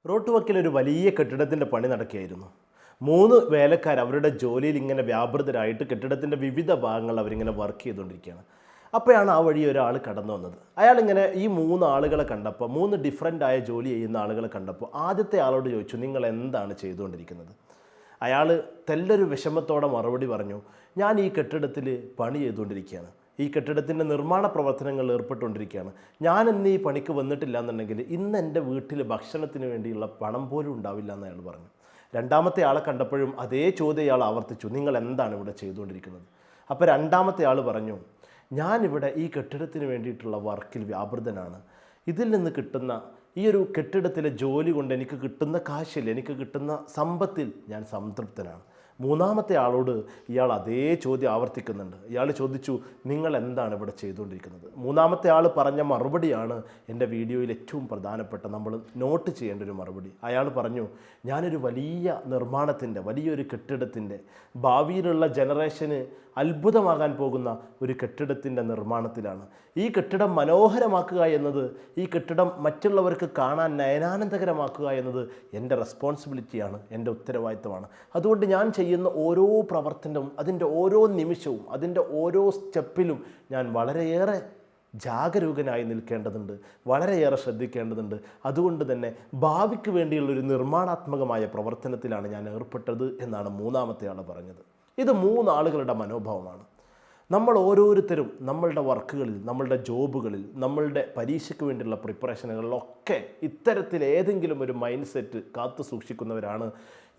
റോട്ടുവക്കിലൊരു വലിയ കെട്ടിടത്തിൻ്റെ പണി നടക്കുകയായിരുന്നു. 3 വേലക്കാർ അവരുടെ ജോലിയിൽ ഇങ്ങനെ വ്യാപൃതരായിട്ട് കെട്ടിടത്തിൻ്റെ വിവിധ ഭാഗങ്ങൾ അവരിങ്ങനെ വർക്ക് ചെയ്തുകൊണ്ടിരിക്കുകയാണ്. അപ്പോഴാണ് ആ വഴി ഒരാൾ കടന്നു വന്നത്. അയാളിങ്ങനെ ഈ 3 ആളുകളെ കണ്ടപ്പോൾ, 3 ഡിഫറൻ്റ് ആയ ജോലി ചെയ്യുന്ന ആളുകളെ കണ്ടപ്പോൾ ആദ്യത്തെ ആളോട് ചോദിച്ചു, നിങ്ങൾ എന്താണ് ചെയ്തുകൊണ്ടിരിക്കുന്നത്? അയാൾ തെല്ലൊരു വിഷമത്തോടെ മറുപടി പറഞ്ഞു, ഞാൻ ഈ കെട്ടിടത്തിൽ പണി ചെയ്തുകൊണ്ടിരിക്കുകയാണ്, ഈ കെട്ടിടത്തിൻ്റെ നിർമ്മാണ പ്രവർത്തനങ്ങളിൽ ഏർപ്പെട്ടുകൊണ്ടിരിക്കുകയാണ്. ഞാൻ ഇന്ന് ഈ പണിക്ക് വന്നിട്ടില്ല എന്നുണ്ടെങ്കിൽ ഇന്ന് എൻ്റെ വീട്ടിൽ ഭക്ഷണത്തിന് വേണ്ടിയുള്ള പണം പോലും ഉണ്ടാവില്ല എന്ന് അയാൾ പറഞ്ഞു. രണ്ടാമത്തെ ആളെ കണ്ടപ്പോഴും അതേ ചോദ്യം അയാൾ ആവർത്തിച്ചു, നിങ്ങൾ എന്താണ് ഇവിടെ ചെയ്തുകൊണ്ടിരിക്കുന്നത്? അപ്പോൾ രണ്ടാമത്തെ ആൾ പറഞ്ഞു, ഞാനിവിടെ ഈ കെട്ടിടത്തിന് വേണ്ടിയിട്ടുള്ള വർക്കിൽ വ്യാപൃതനാണ്. ഇതിൽ നിന്ന് കിട്ടുന്ന ഈ ഒരു കെട്ടിടത്തിലെ ജോലി കൊണ്ട് എനിക്ക് കിട്ടുന്ന കാശിൽ, എനിക്ക് കിട്ടുന്ന സമ്പത്തിൽ ഞാൻ സംതൃപ്തനാണ്. മൂന്നാമത്തെ ആളോട് ഇയാൾ അതേ ചോദ്യം ആവർത്തിക്കുന്നുണ്ട്. ഇയാൾ ചോദിച്ചു, നിങ്ങൾ എന്താണ് ഇവിടെ ചെയ്തുകൊണ്ടിരിക്കുന്നത്? മൂന്നാമത്തെ ആൾ പറഞ്ഞ മറുപടിയാണ് എൻ്റെ വീഡിയോയിൽ ഏറ്റവും പ്രധാനപ്പെട്ട, നമ്മൾ നോട്ട് ചെയ്യേണ്ട ഒരു മറുപടി. അയാൾ പറഞ്ഞു, ഞാനൊരു വലിയ നിർമ്മാണത്തിൻ്റെ, വലിയൊരു കെട്ടിടത്തിൻ്റെ, ഭാവിയിലുള്ള ജനറേഷന് അത്ഭുതമാകാൻ പോകുന്ന ഒരു കെട്ടിടത്തിൻ്റെ നിർമ്മാണത്തിലാണ്. ഈ കെട്ടിടം മനോഹരമാക്കുക എന്നത്, ഈ കെട്ടിടം മറ്റുള്ളവർക്ക് കാണാൻ നയനാനന്ദകരമാക്കുക എന്നത് എൻ്റെ റെസ്പോൺസിബിലിറ്റിയാണ്, എൻ്റെ ഉത്തരവാദിത്തമാണ്. അതുകൊണ്ട് ഞാൻ ചെയ്യുന്ന ഓരോ പ്രവർത്തനവും, അതിൻ്റെ ഓരോ നിമിഷവും, അതിൻ്റെ ഓരോ സ്റ്റെപ്പിലും ഞാൻ വളരെയേറെ ജാഗരൂകനായി നിൽക്കേണ്ടതുണ്ട്, വളരെയേറെ ശ്രദ്ധിക്കേണ്ടതുണ്ട്. അതുകൊണ്ട് തന്നെ ഭാവിക്ക് വേണ്ടിയുള്ളൊരു നിർമ്മാണാത്മകമായ പ്രവർത്തനത്തിലാണ് ഞാൻ ഏർപ്പെട്ടത് എന്നാണ് മൂന്നാമത്തെ ആൾ പറഞ്ഞത്. ഇത് 3 ആളുകളുടെ മനോഭാവമാണ്. നമ്മൾ ഓരോരുത്തരും നമ്മളുടെ വർക്കുകളിൽ, നമ്മളുടെ ജോബുകളിൽ, നമ്മളുടെ പരീക്ഷയ്ക്ക് വേണ്ടിയുള്ള പ്രിപ്പറേഷനുകളിലൊക്കെ ഇത്തരത്തിൽ ഏതെങ്കിലും ഒരു മൈൻഡ് സെറ്റ് കാത്തു സൂക്ഷിക്കുന്നവരാണ്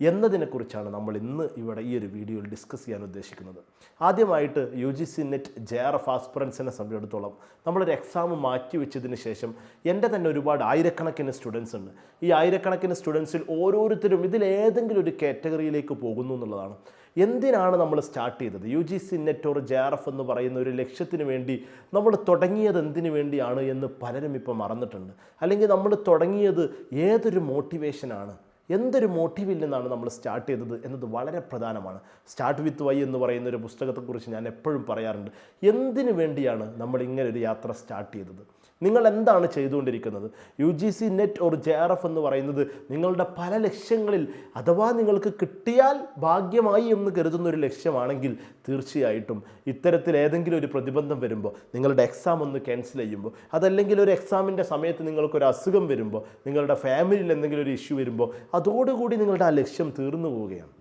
എന്നതിനെക്കുറിച്ചാണ് നമ്മൾ ഇന്ന് ഇവിടെ ഈ ഒരു വീഡിയോയിൽ ഡിസ്കസ് ചെയ്യാൻ ഉദ്ദേശിക്കുന്നത്. ആദ്യമായിട്ട് UGC നെറ്റ് JRF ആസ്പിറൻസിനെ സംബന്ധിച്ചിടത്തോളം നമ്മളൊരു എക്സാം മാറ്റിവെച്ചതിന് ശേഷം എൻ്റെ തന്നെ ഒരുപാട് ആയിരക്കണക്കിന് സ്റ്റുഡൻസ് ഉണ്ട്. ഈ ആയിരക്കണക്കിന് സ്റ്റുഡൻസിൽ ഓരോരുത്തരും ഇതിലേതെങ്കിലും ഒരു കാറ്റഗറിയിലേക്ക് പോകുന്നു എന്നുള്ളതാണ്. എന്തിനാണ് നമ്മൾ സ്റ്റാർട്ട് ചെയ്തത്? UGC നെറ്റ് ഓർ JRF എന്ന് പറയുന്ന ഒരു ലക്ഷ്യത്തിന് വേണ്ടി നമ്മൾ തുടങ്ങിയത് എന്തിനു വേണ്ടിയാണ് എന്ന് പലരും ഇപ്പോൾ മറന്നിട്ടുണ്ട്. അല്ലെങ്കിൽ നമ്മൾ തുടങ്ങിയത് ഏതൊരു മോട്ടിവേഷനാണ്, എന്തൊരു മോട്ടീവിൽ നിന്നാണ് നമ്മൾ സ്റ്റാർട്ട് ചെയ്തത് എന്നത് വളരെ പ്രധാനമാണ്. സ്റ്റാർട്ട് വിത്ത് വൈ എന്ന് പറയുന്ന ഒരു പുസ്തകത്തെക്കുറിച്ച് ഞാൻ എപ്പോഴും പറയാറുണ്ട്. എന്തിനു വേണ്ടിയാണ് നമ്മൾ ഇങ്ങനൊരു യാത്ര സ്റ്റാർട്ട് ചെയ്തത്? നിങ്ങൾ എന്താണ് ചെയ്തുകൊണ്ടിരിക്കുന്നത്? UGC നെറ്റ് ഓർ JRF എന്ന് പറയുന്നത് നിങ്ങളുടെ പല ലക്ഷ്യങ്ങളിൽ, അഥവാ നിങ്ങൾക്ക് കിട്ടിയാൽ ഭാഗ്യമായി എന്ന് കരുതുന്ന ഒരു ലക്ഷ്യമാണെങ്കിൽ തീർച്ചയായിട്ടും ഇത്തരത്തിൽ ഏതെങ്കിലും ഒരു പ്രതിബന്ധം വരുമ്പോൾ, നിങ്ങളുടെ എക്സാം ഒന്ന് ക്യാൻസൽ ചെയ്യുമ്പോൾ, അതല്ലെങ്കിൽ ഒരു എക്സാമിൻ്റെ സമയത്ത് നിങ്ങൾക്കൊരു അസുഖം വരുമ്പോൾ, നിങ്ങളുടെ ഫാമിലിയിൽ എന്തെങ്കിലും ഒരു ഇഷ്യൂ വരുമ്പോൾ, അതോടുകൂടി നിങ്ങളുടെ ആ ലക്ഷ്യം തീർന്നു പോവുകയാണ്.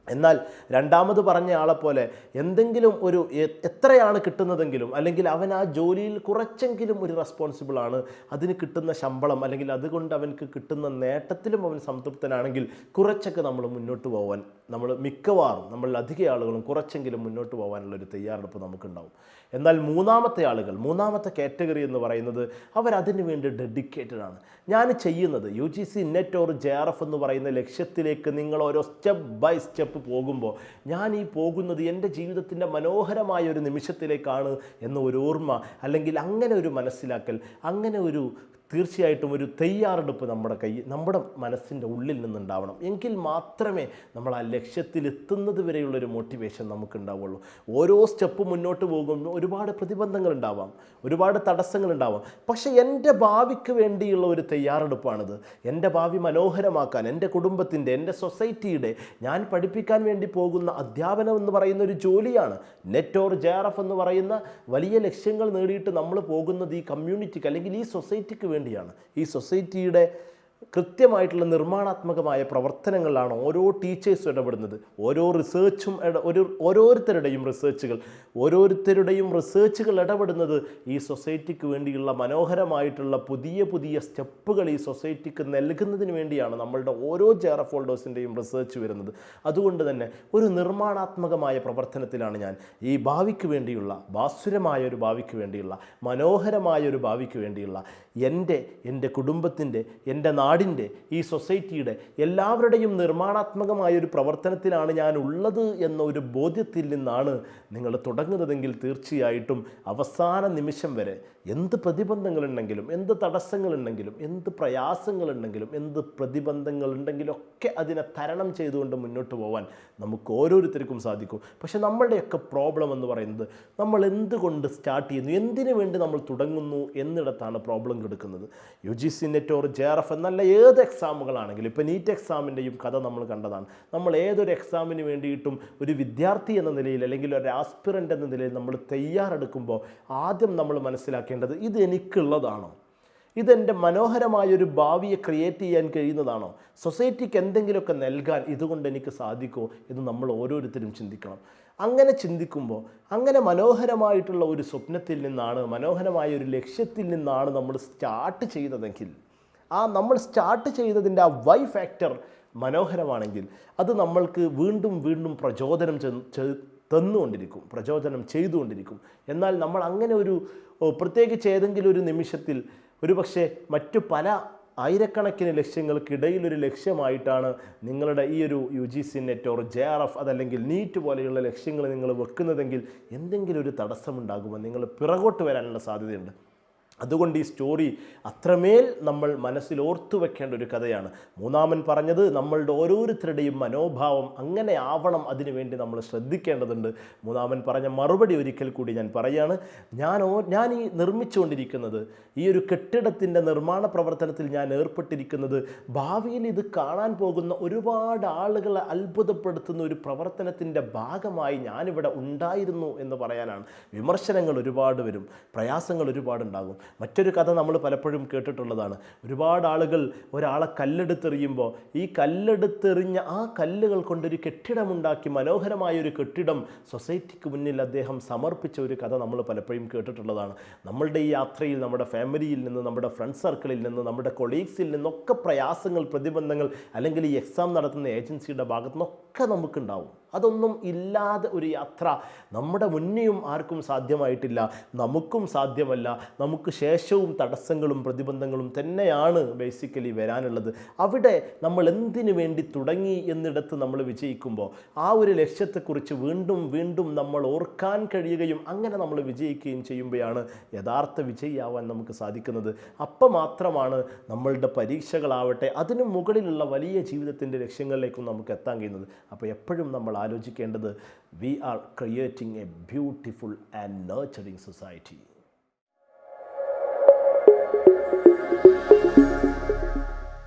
എന്നാൽ രണ്ടാമത് പറഞ്ഞ ആളെപ്പോലെ എന്തെങ്കിലും ഒരു എത്രയാണ് കിട്ടുന്നതെങ്കിലും, അല്ലെങ്കിൽ അവൻ ആ ജോലിയിൽ കുറച്ചെങ്കിലും ഒരു റെസ്പോൺസിബിളാണ്, അതിന് കിട്ടുന്ന ശമ്പളം അല്ലെങ്കിൽ അതുകൊണ്ട് അവനക്ക് കിട്ടുന്ന നേട്ടത്തിലും അവൻ സംതൃപ്തനാണെങ്കിൽ കുറച്ചൊക്കെ നമ്മൾ മുന്നോട്ട് പോകാൻ, നമ്മൾ മിക്കവാറും നമ്മളിൽ അധിക ആളുകളും കുറച്ചെങ്കിലും മുന്നോട്ട് പോകാനുള്ളൊരു തയ്യാറെടുപ്പ് നമുക്കുണ്ടാവും. എന്നാൽ മൂന്നാമത്തെ കാറ്റഗറി എന്ന് പറയുന്നത് അവരതിനു വേണ്ടി ഡെഡിക്കേറ്റഡ് ആണ്. ഞാൻ ചെയ്യുന്നത് UGC നെറ്റ് ഓർ JRF എന്ന് പറയുന്ന ലക്ഷ്യത്തിലേക്ക് നിങ്ങൾ ഓരോ സ്റ്റെപ്പ് ബൈ സ്റ്റെപ്പ് പോകുമ്പോൾ, ഞാൻ ഈ പോകുന്നത് എൻ്റെ ജീവിതത്തിൻ്റെ മനോഹരമായ ഒരു നിമിഷത്തിലേക്കാണ് എന്ന ഒരു ഓർമ്മ, അല്ലെങ്കിൽ അങ്ങനെ ഒരു മനസ്സിലാക്കൽ, അങ്ങനെ ഒരു തീർച്ചയായിട്ടും ഒരു തയ്യാറെടുപ്പ് നമ്മുടെ മനസ്സിൻ്റെ ഉള്ളിൽ നിന്നുണ്ടാവണം. എങ്കിൽ മാത്രമേ നമ്മൾ ആ ലക്ഷ്യത്തിലെത്തുന്നത് വരെയുള്ളൊരു മോട്ടിവേഷൻ നമുക്കുണ്ടാവുള്ളൂ. ഓരോ സ്റ്റെപ്പ് മുന്നോട്ട് പോകുമ്പോൾ ഒരുപാട് പ്രതിബന്ധങ്ങളുണ്ടാവാം, ഒരുപാട് തടസ്സങ്ങളുണ്ടാവാം. പക്ഷേ എൻ്റെ ഭാവിക്ക് വേണ്ടിയുള്ള ഒരു തയ്യാറെടുപ്പാണിത്. എൻ്റെ ഭാവി മനോഹരമാക്കാൻ, എൻ്റെ കുടുംബത്തിൻ്റെ, എൻ്റെ സൊസൈറ്റിയുടെ, ഞാൻ പഠിപ്പിക്കാൻ വേണ്ടി പോകുന്ന അധ്യാപനം എന്ന് പറയുന്ന ഒരു ജോലിയാണ്. നെറ്റ് ഓർ JRF എന്ന് പറയുന്ന വലിയ ലക്ഷ്യങ്ങൾ നേടിയിട്ട് നമ്മൾ പോകുന്നത് ഈ കമ്മ്യൂണിറ്റിക്ക് അല്ലെങ്കിൽ ഈ സൊസൈറ്റിക്ക് വേണ്ടിയാണ്. ഈ സൊസൈറ്റിയുടെ കൃത്യമായിട്ടുള്ള നിർമ്മാണാത്മകമായ പ്രവർത്തനങ്ങളിലാണ് ഓരോ ടീച്ചേഴ്സും ഇടപെടുന്നത്. ഓരോരുത്തരുടെയും റിസർച്ചുകൾ ഇടപെടുന്നത് ഈ സൊസൈറ്റിക്ക് വേണ്ടിയുള്ള മനോഹരമായിട്ടുള്ള പുതിയ സ്റ്റെപ്പുകൾ ഈ സൊസൈറ്റിക്ക് നൽകുന്നതിന് വേണ്ടിയാണ് നമ്മളുടെ ഓരോ JRF ഹോൾഡേഴ്സിൻ്റെയും റിസർച്ച് വരുന്നത്. അതുകൊണ്ട് തന്നെ ഒരു നിർമ്മാണാത്മകമായ പ്രവർത്തനത്തിലാണ് ഞാൻ ഈ ഭാവിക്ക് വേണ്ടിയുള്ള, ഭാസുരമായ ഒരു ഭാവിക്ക് വേണ്ടിയുള്ള, മനോഹരമായ ഒരു ഭാവിക്ക് വേണ്ടിയുള്ള, എൻ്റെ കുടുംബത്തിൻ്റെ, എൻ്റെ നാടിൻ്റെ, ഈ സൊസൈറ്റിയുടെ എല്ലാവരുടെയും നിർമ്മാണാത്മകമായ ഒരു പ്രവർത്തനത്തിലാണ് ഞാൻ ഉള്ളത് എന്ന ഒരു ബോധ്യത്തിൽ നിന്നാണ് നിങ്ങൾ തുടങ്ങുന്നതെങ്കിൽ തീർച്ചയായിട്ടും അവസാന നിമിഷം വരെ എന്ത് പ്രതിബന്ധങ്ങളുണ്ടെങ്കിലും, എന്ത് തടസ്സങ്ങളുണ്ടെങ്കിലും, എന്ത് പ്രയാസങ്ങളുണ്ടെങ്കിലും, എന്ത് പ്രതിബന്ധങ്ങളുണ്ടെങ്കിലും ഒക്കെ അതിനെ തരണം ചെയ്തുകൊണ്ട് മുന്നോട്ട് പോകാൻ നമുക്ക് ഓരോരുത്തർക്കും സാധിക്കും. പക്ഷെ നമ്മളുടെയൊക്കെ പ്രോബ്ലം എന്ന് പറയുന്നത് നമ്മൾ എന്തുകൊണ്ട് സ്റ്റാർട്ട് ചെയ്യുന്നു, എന്തിനു വേണ്ടി നമ്മൾ തുടങ്ങുന്നു എന്നിടത്താണ് പ്രോബ്ലം കിടക്കുന്നത്. UGC നെറ്റ് ഓർ JRF എന്നല്ല ഏത് എക്സാമുകളാണെങ്കിലും, ഇപ്പോൾ നീറ്റ് എക്സാമിൻ്റെയും കഥ നമ്മൾ കണ്ടതാണ്. നമ്മൾ ഏതൊരു എക്സാമിന് വേണ്ടിയിട്ടും ഒരു വിദ്യാർത്ഥി എന്ന നിലയിൽ അല്ലെങ്കിൽ ഒരു ആസ്പിറൻ്റ് എന്ന നിലയിൽ നമ്മൾ തയ്യാറെടുക്കുമ്പോൾ ആദ്യം നമ്മൾ മനസ്സിലാക്കേണ്ടത് ഇത് എനിക്കുള്ളതാണോ, ഇതെൻ്റെ മനോഹരമായൊരു ഭാവിയെ ക്രിയേറ്റ് ചെയ്യാൻ കഴിയുന്നതാണോ, സൊസൈറ്റിക്ക് എന്തെങ്കിലുമൊക്കെ നൽകാൻ ഇതുകൊണ്ട് എനിക്ക് സാധിക്കുമോ എന്ന് നമ്മൾ ഓരോരുത്തരും ചിന്തിക്കണം. അങ്ങനെ ചിന്തിക്കുമ്പോൾ അങ്ങനെ മനോഹരമായിട്ടുള്ള ഒരു സ്വപ്നത്തിൽ നിന്നാണ്, മനോഹരമായ ഒരു ലക്ഷ്യത്തിൽ നിന്നാണ് നമ്മൾ സ്റ്റാർട്ട് ചെയ്തതെങ്കിൽ, നമ്മൾ സ്റ്റാർട്ട് ചെയ്തതിൻ്റെ ആ വൈ ഫാക്ടർ മനോഹരമാണെങ്കിൽ അത് നമ്മൾക്ക് വീണ്ടും വീണ്ടും പ്രചോദനം ചെയ്തുകൊണ്ടിരിക്കും. എന്നാൽ നമ്മൾ അങ്ങനെ ഒരു പ്രത്യേകിച്ച് ഏതെങ്കിലും ഒരു നിമിഷത്തിൽ ഒരു പക്ഷേ മറ്റു പല ആയിരക്കണക്കിന് ലക്ഷ്യങ്ങൾക്കിടയിലൊരു ലക്ഷ്യമായിട്ടാണ് നിങ്ങളുടെ ഈ ഒരു UGC നെറ്റ് ഓർ JRF അതല്ലെങ്കിൽ നീറ്റ് പോലെയുള്ള ലക്ഷ്യങ്ങൾ നിങ്ങൾ വെക്കുന്നതെങ്കിൽ എന്തെങ്കിലും ഒരു തടസ്സമുണ്ടാകുമ്പോൾ നിങ്ങൾ പിറകോട്ട് വരാനുള്ള സാധ്യതയുണ്ട്. അതുകൊണ്ട് ഈ സ്റ്റോറി അത്രമേൽ നമ്മൾ മനസ്സിൽ ഓർത്തു വെക്കേണ്ട ഒരു കഥയാണ്. മൂന്നാമൻ പറഞ്ഞത് നമ്മളുടെ ഓരോരുത്തരുടെയും മനോഭാവം അങ്ങനെ ആവണം, അതിനുവേണ്ടി നമ്മൾ ശ്രദ്ധിക്കേണ്ടതുണ്ട്. മൂന്നാമൻ പറഞ്ഞ മറുപടി ഒരിക്കൽ കൂടി ഞാൻ പറയുകയാണ്. ഞാൻ ഈ നിർമ്മിച്ചുകൊണ്ടിരിക്കുന്നത്, ഈ ഒരു കെട്ടിടത്തിൻ്റെ നിർമ്മാണ പ്രവർത്തനത്തിൽ ഞാൻ ഏർപ്പെട്ടിരിക്കുന്നത് ഭാവിയിൽ ഇത് കാണാൻ പോകുന്ന ഒരുപാട് ആളുകളെ അത്ഭുതപ്പെടുത്തുന്ന ഒരു പ്രവർത്തനത്തിൻ്റെ ഭാഗമായി ഞാനിവിടെ ഉണ്ടായിരുന്നു എന്ന് പറയാനാണ്. വിമർശനങ്ങൾ ഒരുപാട് വരും, പ്രയാസങ്ങൾ ഒരുപാടുണ്ടാകും. മറ്റൊരു കഥ നമ്മൾ പലപ്പോഴും കേട്ടിട്ടുള്ളതാണ്. ഒരുപാട് ആളുകൾ ഒരാളെ കല്ലെടുത്തെറിയുമ്പോൾ ഈ കല്ലെടുത്തെറിഞ്ഞ ആ കല്ലുകൾ കൊണ്ടൊരു കെട്ടിടമുണ്ടാക്കി, മനോഹരമായൊരു കെട്ടിടം സൊസൈറ്റിക്ക് മുന്നിൽ അദ്ദേഹം സമർപ്പിച്ച ഒരു കഥ നമ്മൾ പലപ്പോഴും കേട്ടിട്ടുള്ളതാണ്. നമ്മളുടെ ഈ യാത്രയിൽ നമ്മുടെ ഫാമിലിയിൽ നിന്ന്, നമ്മുടെ ഫ്രണ്ട് സർക്കിളിൽ നിന്ന്, നമ്മുടെ കൊളീഗ്സിൽ നിന്നൊക്കെ പ്രയാസങ്ങൾ, പ്രതിബന്ധങ്ങൾ അല്ലെങ്കിൽ ഈ എക്സാം നടത്തുന്ന ഏജൻസിയുടെ ഭാഗത്തു നിന്നൊക്കെ നമുക്കുണ്ടാവും. അതൊന്നും ഇല്ലാതെ ഒരു യാത്ര നമ്മുടെ മുന്നെയും ആർക്കും സാധ്യമായിട്ടില്ല, നമുക്കും സാധ്യമല്ല. നമുക്ക് ശേഷവും തടസ്സങ്ങളും പ്രതിബന്ധങ്ങളും തന്നെയാണ് ബേസിക്കലി വരാനുള്ളത്. അവിടെ നമ്മൾ എന്തിനു വേണ്ടി തുടങ്ങി എന്നിടത്ത് നമ്മൾ വിജയിക്കുമ്പോൾ ആ ഒരു ലക്ഷ്യത്തെക്കുറിച്ച് വീണ്ടും വീണ്ടും നമ്മൾ ഓർക്കാൻ കഴിയുകയും അങ്ങനെ നമ്മൾ വിജയിക്കുകയും ചെയ്യുമ്പോഴാണ് യഥാർത്ഥ വിജയിയാവാൻ നമുക്ക് സാധിക്കുന്നത്. അപ്പം മാത്രമാണ് നമ്മളുടെ പരീക്ഷകളാവട്ടെ അതിനു മുകളിലുള്ള വലിയ ജീവിതത്തിൻ്റെ ലക്ഷ്യങ്ങളിലേക്കും നമുക്ക് എത്താൻ കഴിയുന്നത്. അപ്പോൾ എപ്പോഴും നമ്മൾ ആലോചിക്കേണ്ടത്, we are creating a beautiful and nurturing society.